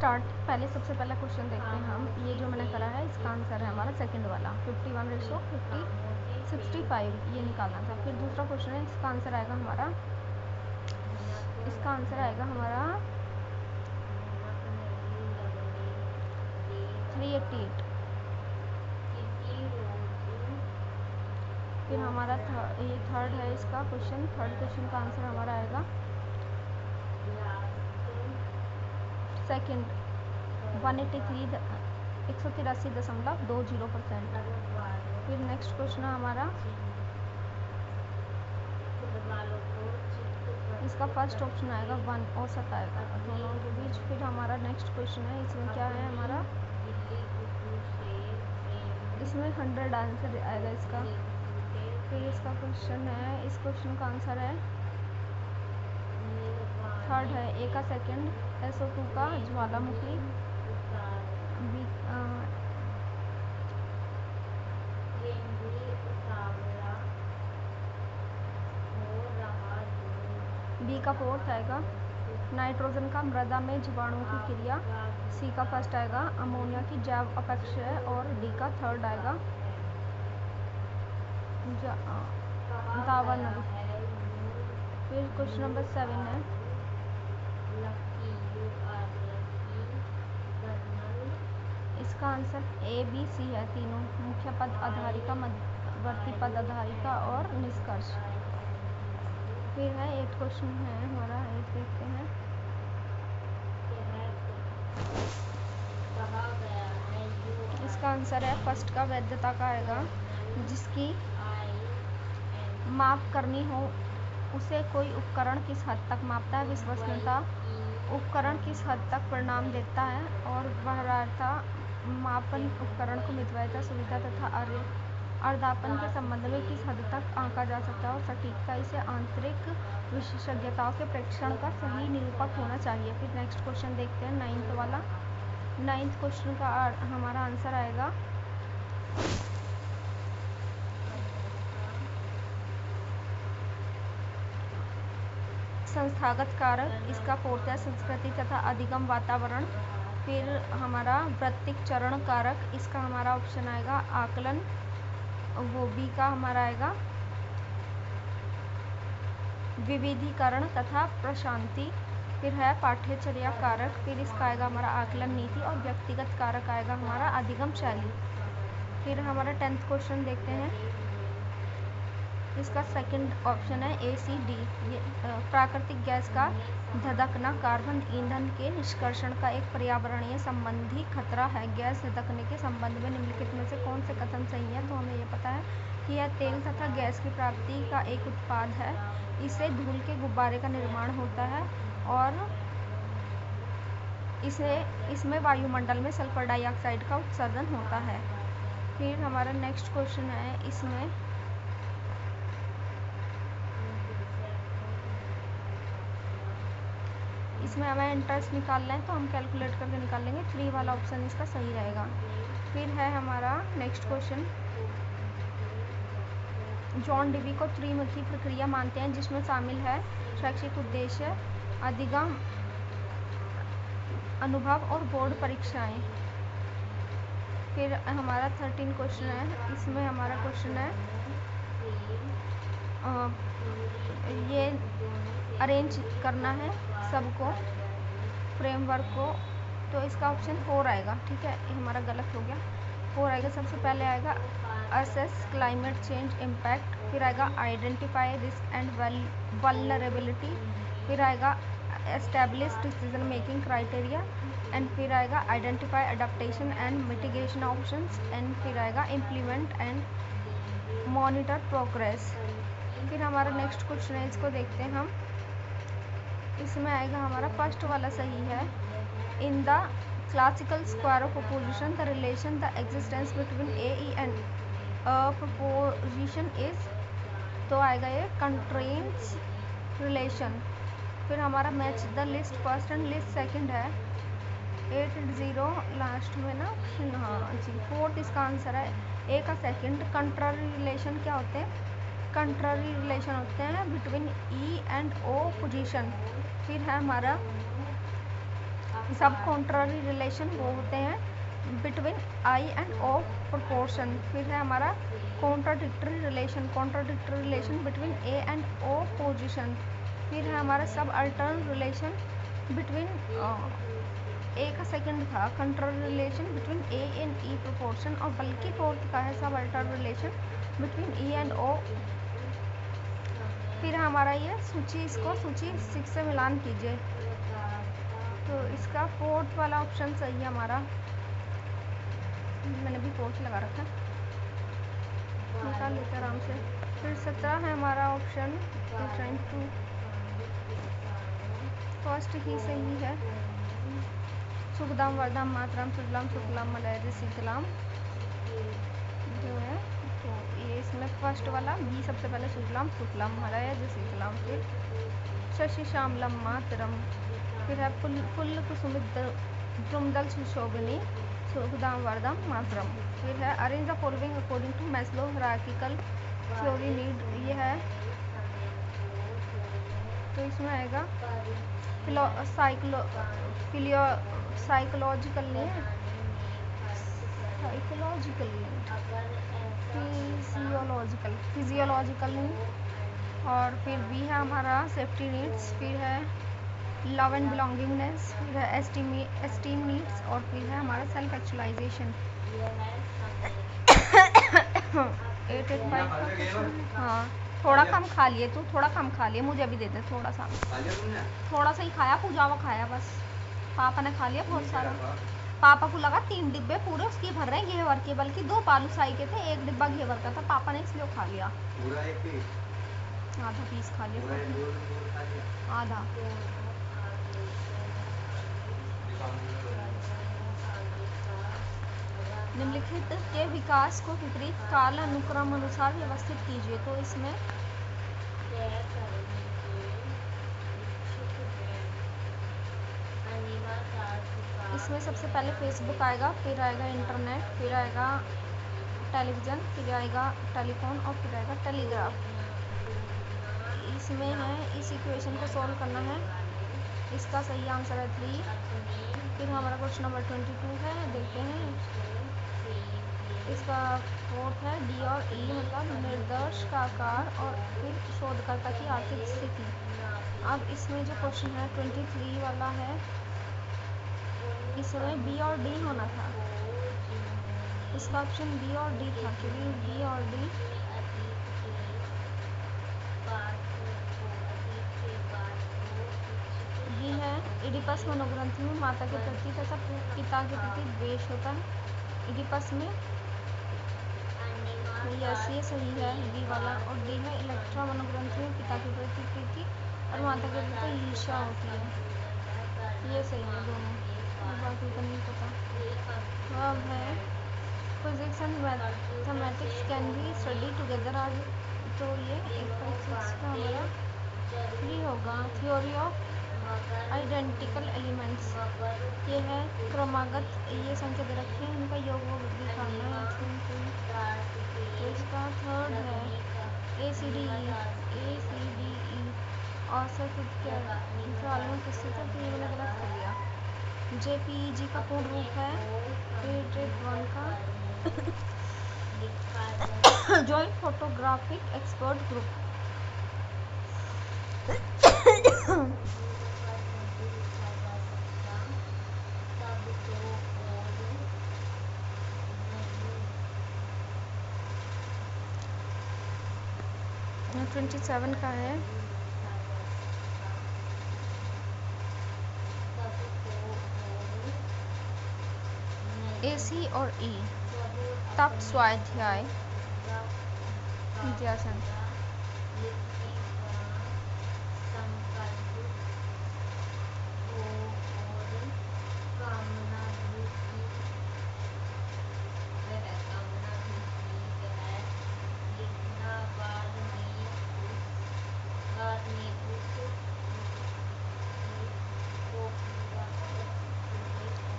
Start. पहले सबसे पहला क्वेश्चन देखते हैं हम। ये जो मैंने करा है इसका आंसर है हमारा सेकंड वाला 51:50:65 ये निकालना था। फिर दूसरा क्वेश्चन है, इसका आंसर आएगा हमारा 388। फिर हमारा ये थर्ड है इसका क्वेश्चन। थर्ड क्वेश्चन का आंसर हमारा आएगा सेकंड 183.20%। फिर नेक्स्ट क्वेश्चन है हमारा, इसका फर्स्ट ऑप्शन आएगा 1 औसत आएगा दोनों के बीच। फिर हमारा नेक्स्ट क्वेश्चन है, इसमें क्या है हमारा, इसमें 100 आंसर आएगा इसका। फिर इसका क्वेश्चन है, इस क्वेश्चन का आंसर है थर्ड है ए का सेकंड SO2 का ज्वालामुखी बी का फोर्थ आएगा नाइट्रोजन का मृदा में जीवाणुओं की क्रिया। सी का फर्स्ट आएगा अमोनिया की जैव अपक्षय। और डी का थर्ड आएगा दावानल। फिर क्वेश्चन नंबर 7 है, इसका आंसर ABC है तीनों, मुख्य पद आधारिका, मध्यवर्ती पद आधारिका और निष्कर्ष। फिर है 8 क्वेश्चन है हमारा, 8 देखते हैं। इसका आंसर है फर्स्ट का वैधता का आएगा, जिसकी माप करनी हो उसे कोई उपकरण किस हद तक मापता है। विश्वसनीयता, उपकरण किस हद तक परिणाम देता है। और वरीयता, मापन उपकरण को मितव्ययिता, सुविधा तथा अर्धापन के संबंध में किस हद तक आंका जा सकता है। और सटीकता, इसे आंतरिक विशेषज्ञताओं के प्रेक्षण का सही निरूपक होना चाहिए। फिर नेक्स्ट क्वेश्चन देखते हैं 9th वाला। 9th क्वेश्चन का हमारा आंसर आएगा संस्थागत कारक। इसका फोर्थ है संस्कृति तथा अधिगम वातावरण। फिर हमारा वृत्तिक चरण कारक, इसका हमारा ऑप्शन आएगा आकलन, वो बी का हमारा आएगा विविधीकरण तथा प्रशांति। फिर है पाठ्यचर्या कारक, फिर इसका आएगा हमारा आकलन नीति। और व्यक्तिगत कारक आएगा हमारा अधिगम शैली। फिर हमारा 10th क्वेश्चन देखते हैं, इसका सेकंड ऑप्शन है ACD। ये प्राकृतिक गैस का धधकना कार्बन ईंधन के निष्कर्षण का एक पर्यावरणीय संबंधी खतरा है। गैस धधकने के संबंध में निम्नलिखित में से कौन से कथन सही है। तो हमें ये पता है कि यह तेल तथा गैस की प्राप्ति का एक उत्पाद है। इससे धूल के गुब्बारे का निर्माण होता है और इसमें वायुमंडल में सल्फर डाइऑक्साइड का उत्सर्जन होता है। फिर हमारा नेक्स्ट क्वेश्चन है, इसमें हमें इंटरेस्ट निकालना है तो हम कैलकुलेट करके निकाल लेंगे। 3 वाला ऑप्शन इसका सही रहेगा। फिर है हमारा नेक्स्ट क्वेश्चन, जॉन डीवी को त्रिमुखी प्रक्रिया मानते हैं, जिसमें शामिल है शैक्षिक उद्देश्य, अधिगम, अनुभव और बोर्ड परीक्षाएं। फिर हमारा 13 क्वेश्चन है, इसमें हमारा क्वेश्चन है ये अरेंज करना है सबको, फ्रेमवर्क को। तो इसका ऑप्शन 4 आएगा। ठीक है, ये हमारा गलत हो गया। 4 आएगा। सबसे पहले आएगा असेस क्लाइमेट चेंज इम्पैक्ट। फिर आएगा आइडेंटिफाई रिस्क एंड वल्नरेबिलिटी। फिर आएगा establish decision making criteria. And फिर आएगा identify adaptation and mitigation options. And फिर आएगा इम्प्लीमेंट एंड मॉनिटर प्रोग्रेस। फिर हमारा नेक्स्ट क्वेश्चन है, इसको देखते हैं हम। इसमें आएगा हमारा फर्स्ट वाला सही है, in the classical square of opposition the relation the existence between AE and proposition is. तो आएगा ये कंट्रेंट्स रिलेशन। फिर हमारा match the list first and list second है 8-0 लास्ट में ना ऑप्शन। हाँ जी, फोर्थ इसका आंसर है ए का सेकंड। कंट्रारी रिलेशन क्या होते हैं, कंट्रारी रिलेशन होते हैं between E and O position. फिर है हमारा सब कॉन्ट्ररी रिलेशन वो होते हैं between I and O proportion. फिर है हमारा contradictory relation between A and O position. फिर है हमारा सब अल्टर्न रिलेशन बिटवीन ए का सेकंड था control relation between A and E proportion, और बल्कि फोर्थ का है सब अल्टर्न रिलेशन बिटवीन ई एंड ओ। फिर हमारा ये सूची, इसको सूची 6 से मिलान कीजिए। तो इसका फोर्थ वाला ऑप्शन सही है हमारा, मैंने भी फोर्थ लगा रखा है, निकाल लेते आराम से। फिर 17 है हमारा ऑप्शन, फर्स्ट ही सही है, सुखदाम वरदाम मातरम सुजलाम सुफलाम मलयज शीतलाम जो है। तो ये इसमें फर्स्ट वाला बी सबसे पहले सुजलाम सुफलाम मलयज शीतलाम, फिर शशि श्यामलम मातरम, फिर है फुल्ल कुसुमित द्रुमदल सुशोभिनी सुखदाम वरदाम मातरम। फिर है arrange the following according to Maslow hierarchical theory need, ये है। तो इसमें आएगा साइकोलॉजिकल नहीं है, फिजियोलॉजिकल नहीं। और फिर बी है हमारा सेफ्टी नीड्स, फिर है लव एंड बिलोंगिंगनेस, फिर है एस्टीम नीड्स, और फिर है हमारा सेल्फ एक्चुअलाइजेशन। 885 हाँ, थोड़ा कम खा लिए तू, थोड़ा कम खा लिए, मुझे भी दे दे थोड़ा सा ही खाया, पूजावा खाया बस, पापा ने खा लिया बहुत सारा। पापा को लगा 3 डिब्बे पूरे उसकी भर रहे हैं घेवर के, बल्कि 2 बालूशाही के थे, 1 डिब्बा घेवर का था, पापा ने इसलिए खा लिया, आधा पीस खा लिया, आधा। निम्नलिखित के विकास को विपरीत काल अनुक्रम अनुसार व्यवस्थित कीजिए। तो इसमें सबसे पहले फेसबुक आएगा, फिर आएगा इंटरनेट, फिर आएगा टेलीविज़न, फिर आएगा टेलीफोन, और फिर आएगा टेलीग्राफ। इसमें है, इस इक्वेशन को सॉल्व करना है। इसका सही आंसर है 3। फिर हमारा क्वेश्चन नंबर 22 है, देखते हैं। इसका फोर्थ है डी और ई, मतलब निर्देश का आकार और फिर शोधकर्ता की आर्थिक स्थिति। अब इसमें जो क्वेश्चन है 23 वाला है, इसमें बी और डी होना था, इसका ऑप्शन बी और डी था, क्योंकि बी और डी बी है। इडिपस मनोग्रंथि में माता के प्रति तथा पिता के प्रति द्वेष होता है इडिपस में, यस ये सही है बी वाला। और डी है इलेक्ट्रा मनोग्रंथि में पिता के प्रति प्रीति और माता के प्रति ईर्ष्या होती है, ये सही है दोनों, बाकी का नहीं पता। अब है physics and mathematics can be study together आज, तो ये 8.6 का हमारा 3 होगा। थ्योरी ऑफ आइडेंटिकल एलिमेंट्स, ये है क्रमागत, ये संख्या दे रखी है, इनका योग वो दिखाना है। तो इसका थर्ड है ACDE औसत सवाल में किससे था, तो ये मैंने गलत कर दिया। JPEG का पूर्ण रूप है ट्रेट 1 का जॉइंट फोटोग्राफिक एक्सपर्ट ग्रुप। और 27 का है AC और E तप स्वाध्याय विद्यासन।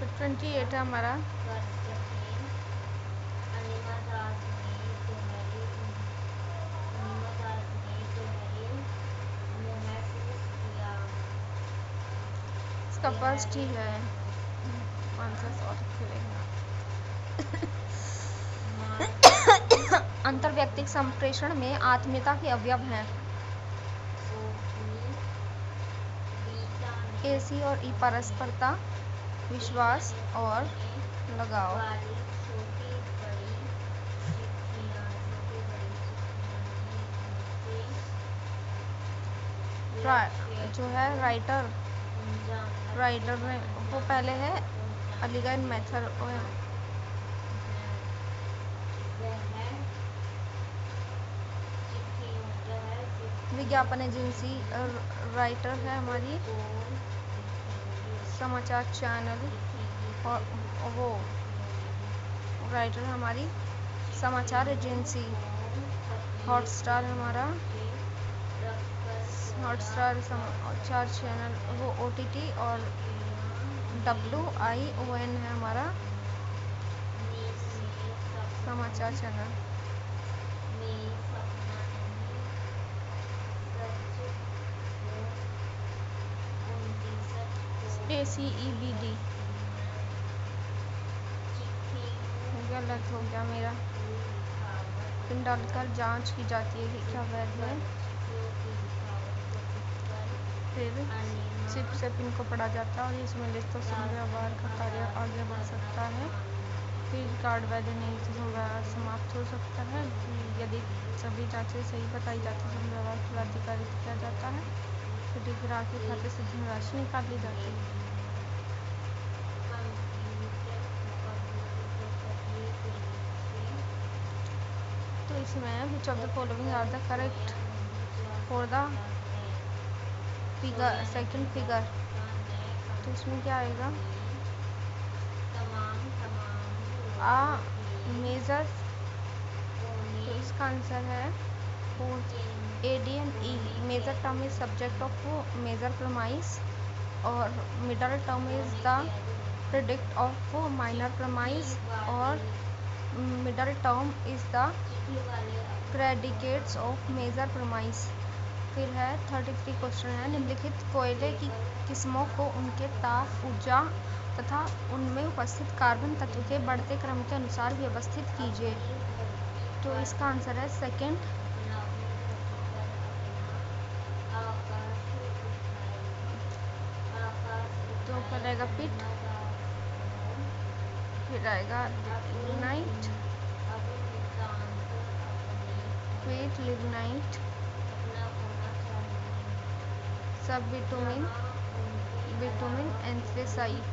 तो 28 है हमारा इसका फर्स्ट ही है अंतर्वैयक्तिक संप्रेषण में आत्मीयता के अवयव हैं AC और E परस्परता, विश्वास और लगाव। जो है राइटर में वो पहले है अलीगढ़ मेथड विज्ञापन एजेंसी, राइटर है हमारी समाचार चैनल, और वो राइटर हमारी समाचार एजेंसी। हॉटस्टार हमारा हॉटस्टार समाचार चैनल वो OTT, और WION है हमारा समाचार चैनल। ACEBD गलत हो गया मेरा। पिन डालकर जांच की जाती है कि क्या वैध है। फिर चिप से पिन को पढ़ा जाता है और इसमें लिख तो व्यवहार का कार्य आगे बढ़ सकता है। फिर कार्ड वैध नहीं तो व्यवहार समाप्त हो सकता है। यदि सभी जांचें सही बताई जाती तो व्यवहार फलाधिकारित किया जाता है। फिर ग्राहक के खाते से धनराशि निकाल ली जाती है। तो इसमें which of the following are the correct for the figure, second figure। तो इसमें क्या आएगा? मेजर, तो इसका आंसर है AD&E। Major term is subject of major premise और middle term is the predict of minor premise और middle term is the predicates of major premise. फिर है 33 क्वेश्चन है। निम्नलिखित कोयले की किस्मों को उनके ताप, ऊर्जा तथा उनमें उपस्थित कार्बन तत्व के बढ़ते क्रम के अनुसार व्यवस्थित कीजिए। तो इसका आंसर है सेकंड। तो क्या रहेगा? पिट, फिर आएगा लिग्नाइट, फिर लिग्नाइट, सब बिटुमिन, एंथ्रेसाइट।